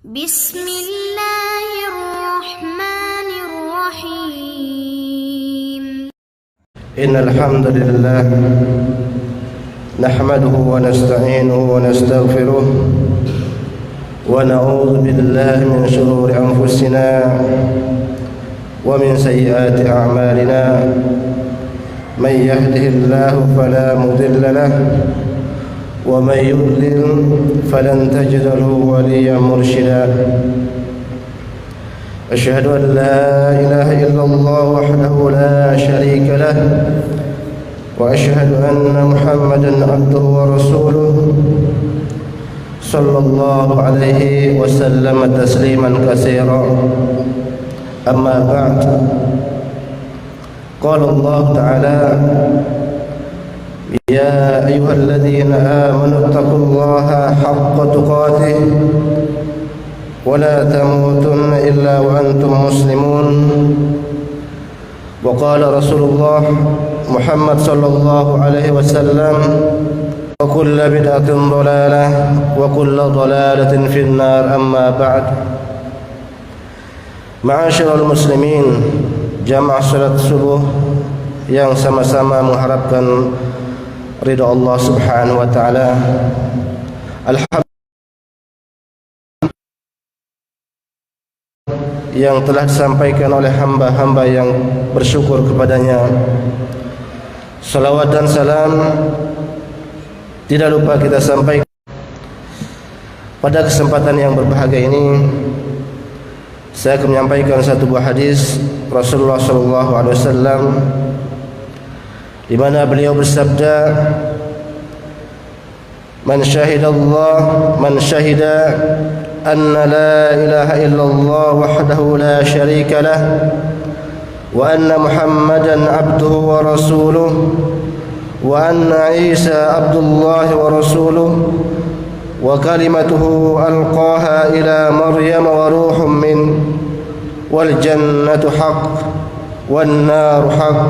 بسم الله الرحمن الرحيم. إن الحمد لله نحمده ونستعينه ونستغفره ونعوذ بالله من شرور أنفسنا ومن سيئات أعمالنا. من يهده الله فلا مضل له ومن يضلل فلن تجد له وليا مرشدا. أشهد أن لا إله إلا الله وحده لا شريك له وأشهد أن محمدا عبده ورسوله صلى الله عليه وسلم تسليما كثيرا. أما بعد، قال الله تعالى: يا أيها الذين آمنوا اتقوا الله حق تقاته ولا تموتن إلا وأنتم مسلمون. وقال رسول الله محمد صلى الله عليه وسلم: وكل بدعة ضلالة وكل ضلالة في النار. أما بعد، Ma'asyiral muslimin, jamaah salat subuh yang sama-sama mengharapkan ridha Allah Subhanahu wa taala. Alhamdulillah yang telah disampaikan oleh hamba-hamba yang bersyukur kepadanya. Salawat dan salam tidak lupa kita sampaikan pada kesempatan yang berbahagia ini. Saya akan menyampaikan satu buah hadis Rasulullah sallallahu alaihi wasallam di mana beliau bersabda: Man syahida anna la ilaha illallah wahdahu la syarika lah wa anna Muhammadan abduhu wa rasuluh wa anna Isa abdullah wa rasuluh wa kalimatuhu alqaha ila Maryam wa ruhum min wal jannatu haqq wan naru haqq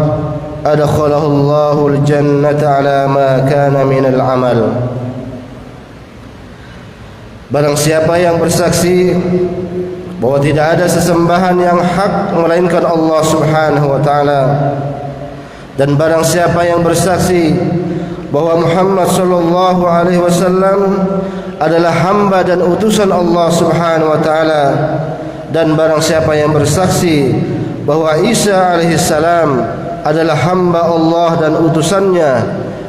adkhalahu Allahul jannata ala ma kana minal amal. Barang siapa yang bersaksi bahwa tidak ada sesembahan yang hak melainkan Allah Subhanahu wa taala, dan barang siapa yang bersaksi bahwa Muhammad sallallahu alaihi wasallam adalah hamba dan utusan Allah Subhanahu wa taala, dan barang siapa yang bersaksi bahwa Isa alaihi salam adalah hamba Allah dan utusannya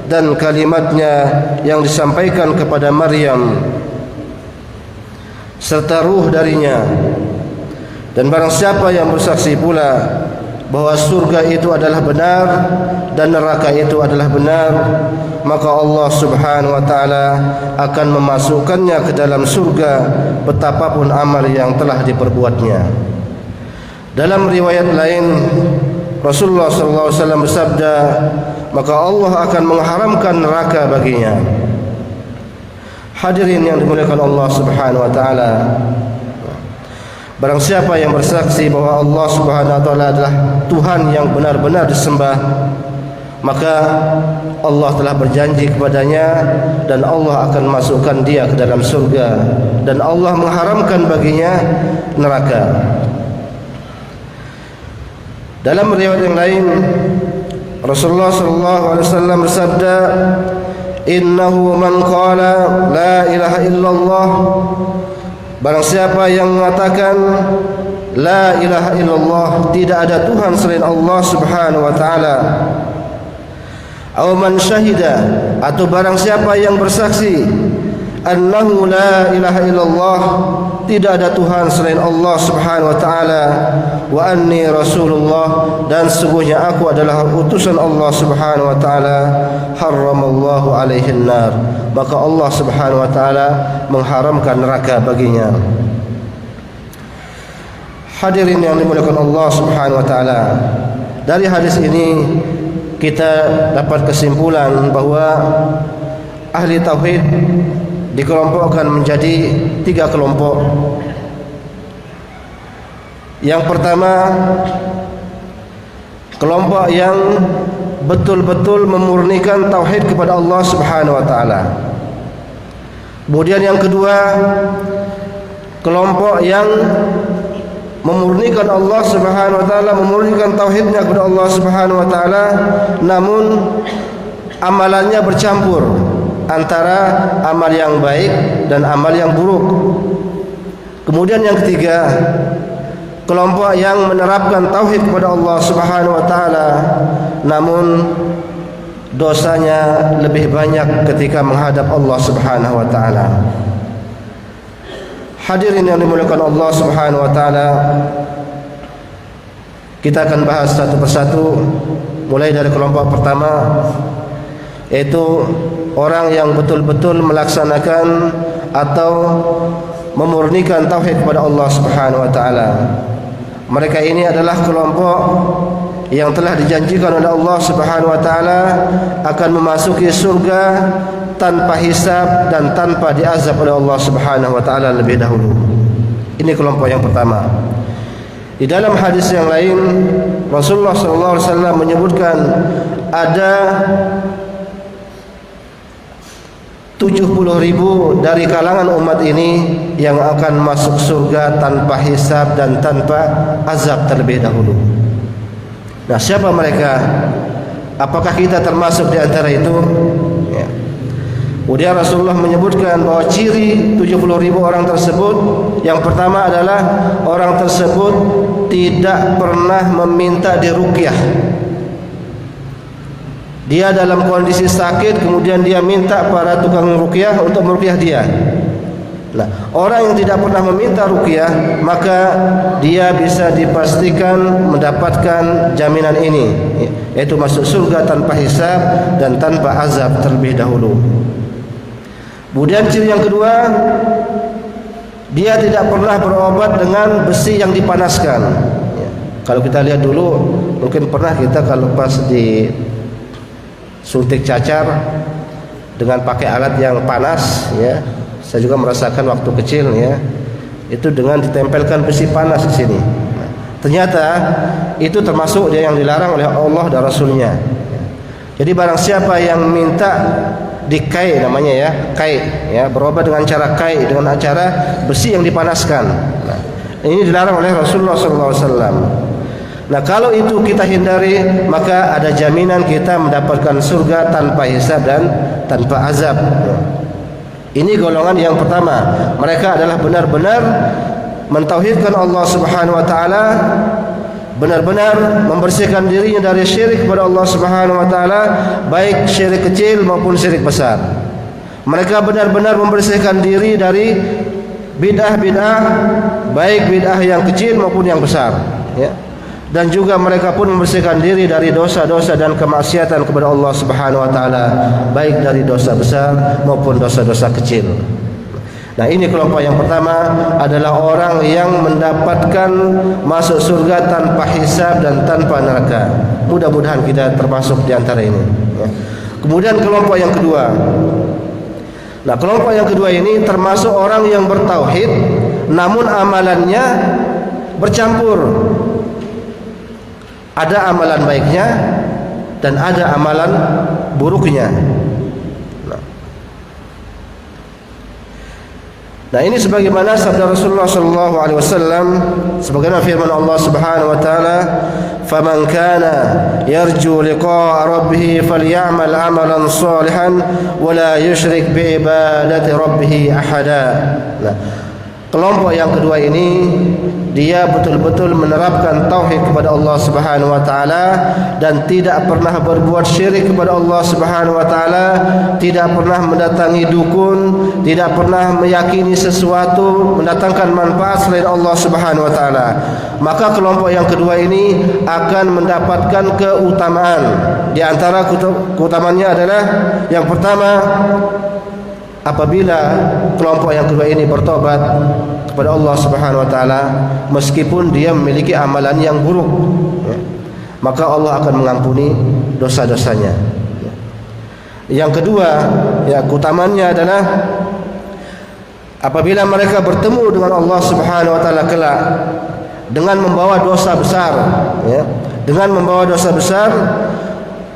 dan kalimatnya yang disampaikan kepada Maryam serta ruh darinya, dan barang siapa yang bersaksi pula bahwa surga itu adalah benar dan neraka itu adalah benar, maka Allah Subhanahu wa taala akan memasukkannya ke dalam surga betapapun amal yang telah diperbuatnya. Dalam riwayat lain Rasulullah sallallahu alaihi wasallam bersabda, maka Allah akan mengharamkan neraka baginya. Hadirin yang dimuliakan Allah Subhanahu wa taala, barang siapa yang bersaksi bahwa Allah Subhanahu wa taala adalah Tuhan yang benar-benar disembah, maka Allah telah berjanji kepadanya dan Allah akan masukkan dia ke dalam surga, dan Allah mengharamkan baginya neraka. Dalam riwayat yang lain Rasulullah sallallahu alaihi wasallam bersabda: Innahu man qala la ilaha illallah, barang siapa yang mengatakan la ilaha illallah, tidak ada Tuhan selain Allah Subhanahu wa taala, aw man syahida, atau barang siapa yang bersaksi annahu la ilaha illallah, tidak ada Tuhan selain Allah Subhanahu wa taala, wa anni rasulullah, dan sesungguhnya aku adalah utusan Allah Subhanahu wa taala, haramallahu alaihi nar, maka Allah Subhanahu wa taala mengharamkan neraka baginya. Hadirin yang dimuliakan Allah Subhanahu wa taala, dari hadis ini kita dapat kesimpulan bahwa ahli tauhid dikelompokkan menjadi 3 kelompok. Yang pertama, kelompok yang betul-betul memurnikan tauhid kepada Allah Subhanahu wa taala. Kemudian yang kedua, kelompok yang memurnikan Allah Subhanahu wa taala, memurnikan tauhidnya kepada Allah Subhanahu wa taala, namun amalannya bercampur antara amal yang baik dan amal yang buruk. Kemudian yang ketiga, kelompok yang menerapkan tauhid kepada Allah Subhanahu wa taala, namun dosanya lebih banyak ketika menghadap Allah Subhanahu wa taala. Hadirin yang dimuliakan Allah Subhanahu wa taala, kita akan bahas satu persatu, mulai dari kelompok pertama, yaitu orang yang betul-betul melaksanakan atau memurnikan tauhid kepada Allah Subhanahu wa taala. Mereka ini adalah kelompok yang telah dijanjikan oleh Allah Subhanahu wa taala akan memasuki surga tanpa hisab dan tanpa diazab oleh Allah Subhanahu wa taala lebih dahulu. Ini kelompok yang pertama. Di dalam hadis yang lain, Rasulullah sallallahu alaihi wasallam menyebutkan ada 70.000 dari kalangan umat ini yang akan masuk surga tanpa hisab dan tanpa azab terlebih dahulu. Nah, siapa mereka? Apakah kita termasuk di antara itu? Ya. Kemudian Rasulullah menyebutkan bahwa ciri 70.000 orang tersebut, yang pertama adalah orang tersebut tidak pernah meminta diruqyah. Dia dalam kondisi sakit, kemudian dia minta para tukang ruqyah untuk meruqyah dia. Nah, orang yang tidak pernah meminta ruqyah, maka dia bisa dipastikan mendapatkan jaminan ini, yaitu masuk surga tanpa hisab dan tanpa azab terlebih dahulu. Kemudian ciri yang kedua, dia tidak pernah berobat dengan besi yang dipanaskan. Ya. Kalau kita lihat dulu, mungkin pernah kita kalau pas di suntik cacar dengan pakai alat yang panas, ya. Saya juga merasakan waktu kecil, ya. Itu dengan ditempelkan besi panas di sini. Nah, ternyata itu termasuk dia yang dilarang oleh Allah dan Rasulnya. Jadi barang siapa yang minta dikai, namanya ya, kai, ya, berobat dengan cara kai, dengan cara besi yang dipanaskan. Nah, ini dilarang oleh Rasulullah SAW. Nah, kalau itu kita hindari, maka ada jaminan kita mendapatkan surga tanpa hisab dan tanpa azab. Ini golongan yang pertama. Mereka adalah benar-benar mentauhidkan Allah Subhanahu wa taala, benar-benar membersihkan dirinya dari syirik kepada Allah Subhanahu wa taala, baik syirik kecil maupun syirik besar. Mereka benar-benar membersihkan diri dari bid'ah-bid'ah, baik bid'ah yang kecil maupun yang besar, ya. Dan juga mereka pun membersihkan diri dari dosa-dosa dan kemaksiatan kepada Allah Subhanahu wa taala, baik dari dosa besar maupun dosa-dosa kecil. Nah, ini kelompok yang pertama adalah orang yang mendapatkan masuk surga tanpa hisab dan tanpa neraka. Mudah-mudahan kita termasuk di antara ini, ya. Kemudian kelompok yang kedua. Nah, kelompok yang kedua ini termasuk orang yang bertauhid namun amalannya bercampur. Ada amalan baiknya dan ada amalan buruknya. Nah, ini sebagaimana sabda Rasulullah sallallahu alaihi wasallam, sebagaimana firman Allah Subhanahu wa taala, "Faman kana yarju liqa'a rabbih falyamal 'amalan shalihan wa la yusyrik bi ibadati rabbih ahada." Nah, kelompok yang kedua ini dia betul-betul menerapkan tauhid kepada Allah Subhanahu wa taala dan tidak pernah berbuat syirik kepada Allah Subhanahu wa taala, tidak pernah mendatangi dukun, tidak pernah meyakini sesuatu mendatangkan manfaat selain Allah Subhanahu wa taala. Maka kelompok yang kedua ini akan mendapatkan keutamaan. Di antara keutamaannya adalah yang pertama, apabila kelompok yang kedua ini bertobat kepada Allah Subhanahu wa taala meskipun dia memiliki amalan yang buruk, ya, maka Allah akan mengampuni dosa-dosanya. Yang kedua, ya, keutamaannya adalah apabila mereka bertemu dengan Allah Subhanahu wa taala kelak dengan membawa dosa besar, ya, dengan membawa dosa besar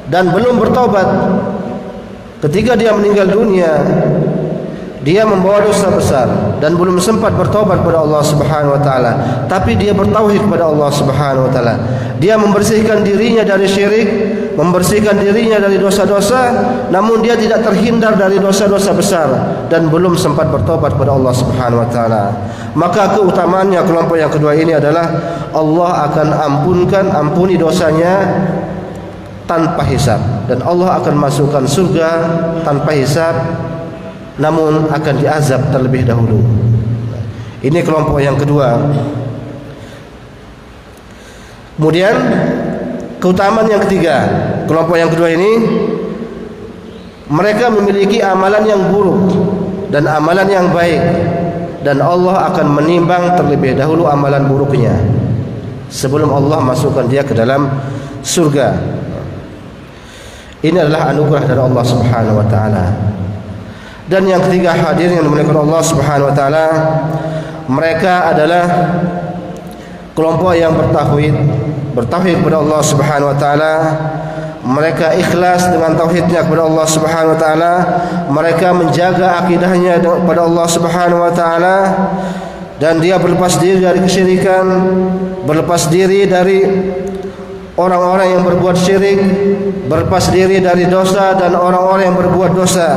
dan belum bertobat, ketika dia meninggal dunia dia membawa dosa besar dan belum sempat bertaubat kepada Allah Subhanahu wa taala, tapi dia bertauhid kepada Allah Subhanahu wa taala. Dia membersihkan dirinya dari syirik, membersihkan dirinya dari dosa-dosa, namun dia tidak terhindar dari dosa-dosa besar dan belum sempat bertaubat kepada Allah Subhanahu wa taala. Maka keutamaannya kelompok yang kedua ini adalah Allah akan ampuni dosanya tanpa hisab, dan Allah akan masukkan surga tanpa hisab, namun akan diazab terlebih dahulu. Ini kelompok yang kedua. Kemudian keutamaan yang ketiga, kelompok yang kedua ini mereka memiliki amalan yang buruk dan amalan yang baik, dan Allah akan menimbang terlebih dahulu amalan buruknya sebelum Allah masukkan dia ke dalam surga. Ini adalah anugerah dari Allah Subhanahu wa taala. Dan yang ketiga, hadirin yang dimuliakan Allah Subhanahu wa taala, mereka adalah kelompok yang bertauhid kepada Allah Subhanahu wa taala. Mereka ikhlas dengan tauhidnya kepada Allah Subhanahu wa taala. Mereka menjaga akidahnya kepada Allah Subhanahu wa taala, dan dia berlepas diri dari kesyirikan, berlepas diri dari orang-orang yang berbuat syirik, berlepas diri dari dosa dan orang-orang yang berbuat dosa.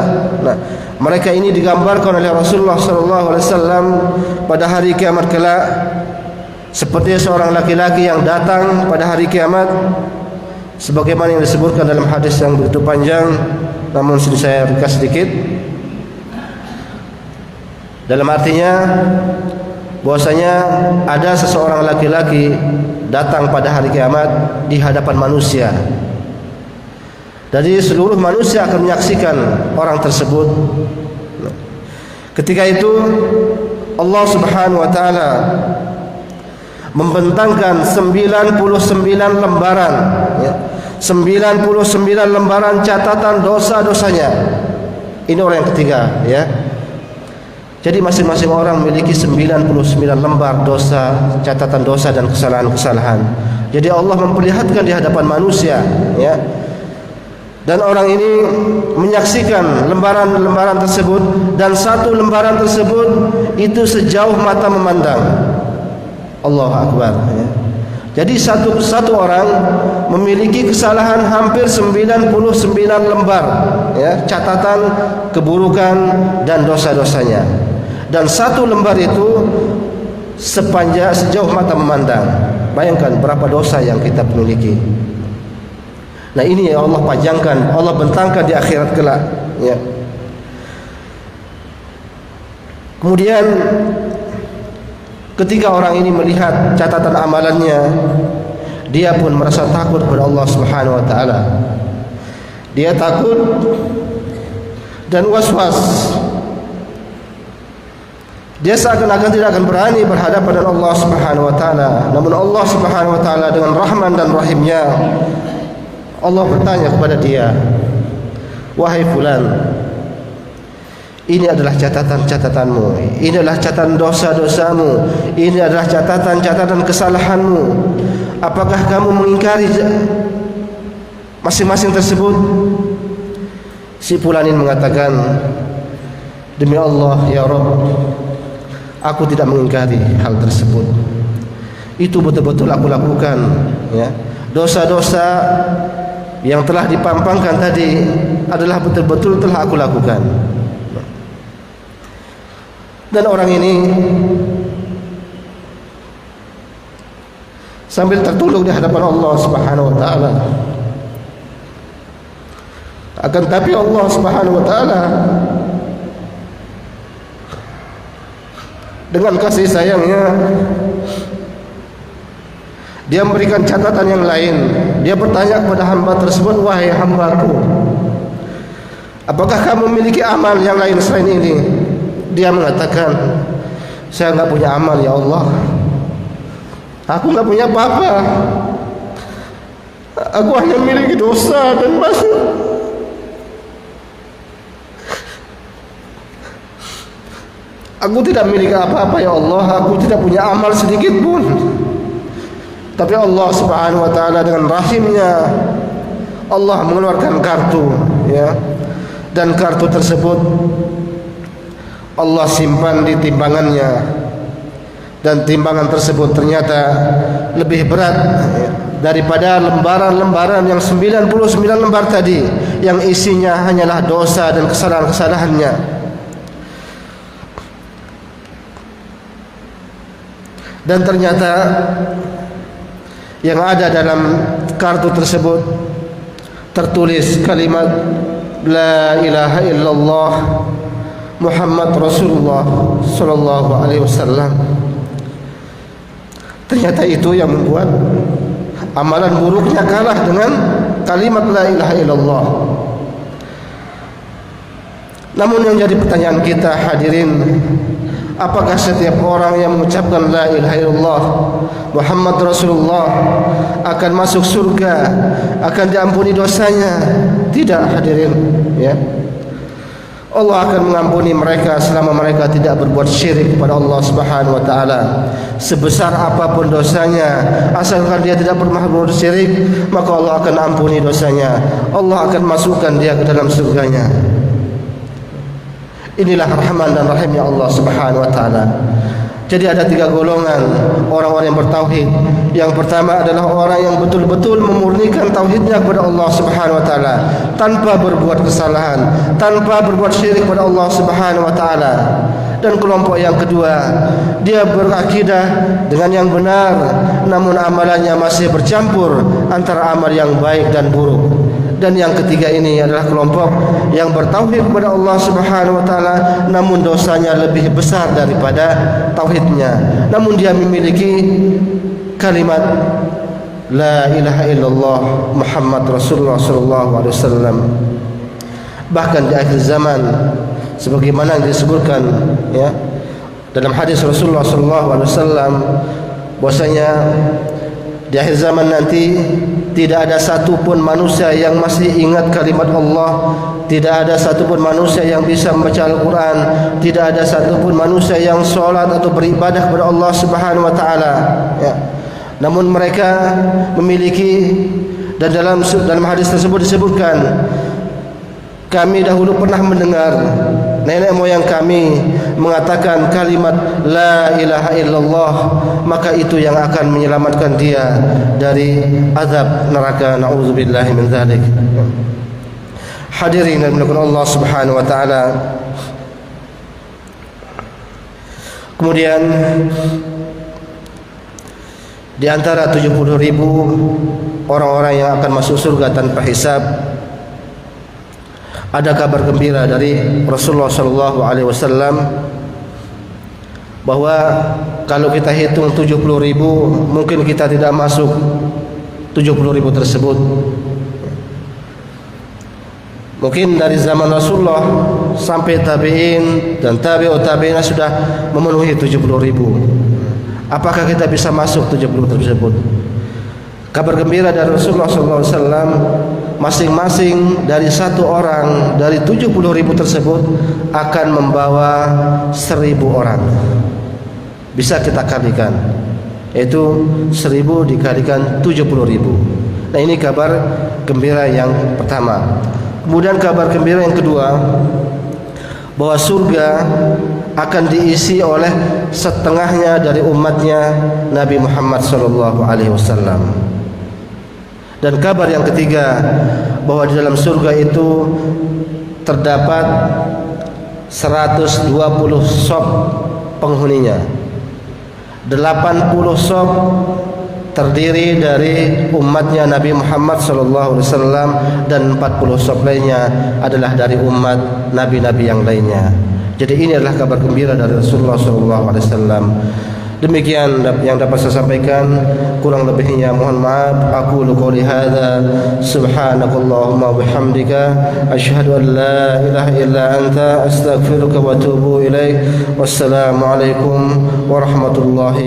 Nah, mereka ini digambarkan oleh Rasulullah sallallahu alaihi wasallam pada hari kiamat kelak seperti seorang laki-laki yang datang pada hari kiamat, sebagaimana yang disebutkan dalam hadis yang begitu panjang, namun sini saya ringkas sedikit. Dalam artinya bahwasanya ada seseorang laki-laki datang pada hari kiamat di hadapan manusia. Jadi seluruh manusia akan menyaksikan orang tersebut. Ketika itu Allah Subhanahu wa taala membentangkan 99 lembaran, ya, 99 lembaran catatan dosa-dosanya. Ini orang yang ketiga, ya. Jadi masing-masing orang memiliki 99 lembar dosa, catatan dosa dan kesalahan-kesalahan. Jadi Allah memperlihatkan di hadapan manusia, ya. Dan orang ini menyaksikan lembaran-lembaran tersebut, dan satu lembaran tersebut itu sejauh mata memandang. Allahu Akbar, ya. Jadi satu orang memiliki kesalahan hampir 99 lembar, ya, catatan keburukan dan dosa-dosanya. Dan satu lembar itu sejauh mata memandang. Bayangkan berapa dosa yang kita miliki. Nah, ini yang Allah pajangkan, Allah bentangkan di akhirat kelak, ya. Kemudian ketika orang ini melihat catatan amalannya, dia pun merasa takut kepada Allah Subhanahu wa taala. Dia takut dan was-was. Dia seakan-akan tidak akan berani berhadapan dengan Allah Subhanahu wa taala. Namun Allah Subhanahu wa taala dengan Rahman dan Rahimnya, Allah bertanya kepada dia, "Wahai fulan, ini adalah catatan-catatanmu, ini adalah catatan dosa-dosamu, ini adalah catatan-catatan kesalahanmu. Apakah kamu mengingkari masing-masing tersebut?" Si fulanin mengatakan, "Demi Allah ya Rabb, aku tidak mengingkari hal tersebut. Itu betul-betul aku lakukan, ya. Dosa-dosa yang telah dipampangkan tadi adalah betul-betul telah aku lakukan." Dan orang ini sambil tertunduk di hadapan Allah Subhanahu wa taala. Akan tapi Allah Subhanahu wa taala dengan kasih sayangnya, dia memberikan catatan yang lain. Dia bertanya kepada hamba tersebut, "Wahai hambaku, apakah kamu memiliki amal yang lain selain ini?" Dia mengatakan, "Saya enggak punya amal ya Allah. Aku enggak punya apa-apa. Aku hanya memiliki dosa dan maksiat. Aku tidak memiliki apa-apa ya Allah. Aku tidak punya amal sedikit pun." Tapi Allah Subhanahu wa taala dengan rahimnya, Allah mengeluarkan kartu, ya. Dan kartu tersebut Allah simpan di timbangannya, dan timbangan tersebut ternyata lebih berat daripada lembaran-lembaran yang 99 lembar tadi yang isinya hanyalah dosa dan kesalahan-kesalahannya. Dan ternyata yang ada dalam kartu tersebut tertulis kalimat La ilaha illallah Muhammad Rasulullah sallallahu alaihi wasallam. Ternyata itu yang membuat amalan buruknya kalah dengan kalimat La ilaha illallah. Namun yang jadi pertanyaan kita hadirin, apakah setiap orang yang mengucapkan La ilaha illallah Muhammad Rasulullah akan masuk surga, akan diampuni dosanya? Tidak hadirin, ya. Allah akan mengampuni mereka selama mereka tidak berbuat syirik kepada Allah Subhanahu wa taala. Sebesar apapun dosanya, asalkan dia tidak pernah berbuat syirik, maka Allah akan ampuni dosanya. Allah akan masukkan dia ke dalam surganya. Inilah rahman dan rahimnya Allah Subhanahu wa taala. Jadi ada 3 golongan orang-orang yang bertauhid. Yang pertama adalah orang yang betul-betul memurnikan tauhidnya kepada Allah Subhanahu wa taala tanpa berbuat kesalahan, tanpa berbuat syirik kepada Allah Subhanahu wa taala. Dan kelompok yang kedua, dia berakidah dengan yang benar, namun amalannya masih bercampur antara amal yang baik dan buruk. Dan yang ketiga ini adalah kelompok yang bertauhid kepada Allah Subhanahu wa taala, namun dosanya lebih besar daripada tauhidnya. Namun dia memiliki kalimat La ilaha illallah Muhammad Rasulullah sallallahu alaihi wasallam. Bahkan di akhir zaman, sebagaimana yang disebutkan ya dalam hadis Rasulullah sallallahu alaihi wasallam, bahwasanya di akhir zaman nanti tidak ada satupun manusia yang masih ingat kalimat Allah, tidak ada satupun manusia yang bisa membaca Al-Quran, tidak ada satupun manusia yang sholat atau beribadah kepada Allah Subhanahu wa taala, ya. Namun mereka memiliki, dan dalam hadis tersebut disebutkan, kami dahulu pernah mendengar nenek moyang kami mengatakan kalimat La ilaha illallah, maka itu yang akan menyelamatkan dia dari azab neraka. Na'udzubillahi min dzalik. Hadirin yang dimuliakan Allah Subhanahu wa taala. Kemudian di antara 70.000 orang-orang yang akan masuk surga tanpa hisab, ada kabar gembira dari Rasulullah sallallahu alaihi wasallam bahwa kalau kita hitung 70.000, mungkin kita tidak masuk 70.000 tersebut. Mungkin dari zaman Rasulullah sampai tabi'in dan tabi'ut tabi'in sudah memenuhi 70.000. Apakah kita bisa masuk 70 tersebut? Kabar gembira dari Rasulullah SAW, masing-masing dari satu orang dari 70.000 tersebut akan membawa 1.000 orang. Bisa kita kalikan, yaitu 1.000 dikalikan 70.000. Nah, ini kabar gembira yang pertama. Kemudian kabar gembira yang kedua, bahwa surga akan diisi oleh setengahnya dari umatnya Nabi Muhammad SAW. Dan kabar yang ketiga, bahwa di dalam surga itu terdapat 120 shop penghuninya. 80 shop terdiri dari umatnya Nabi Muhammad SAW, dan 40 shop lainnya adalah dari umat nabi-nabi yang lainnya. Jadi ini adalah kabar gembira dari Rasulullah SAW. Demikian yang dapat saya sampaikan, kurang lebihnya mohon maaf. Aqulu qouli hadza subhanakallahumma wa bihamdika asyhadu an la ilaha illa anta astaghfiruka wa atubu ilaik. Wassalamu alaikum warahmatullahi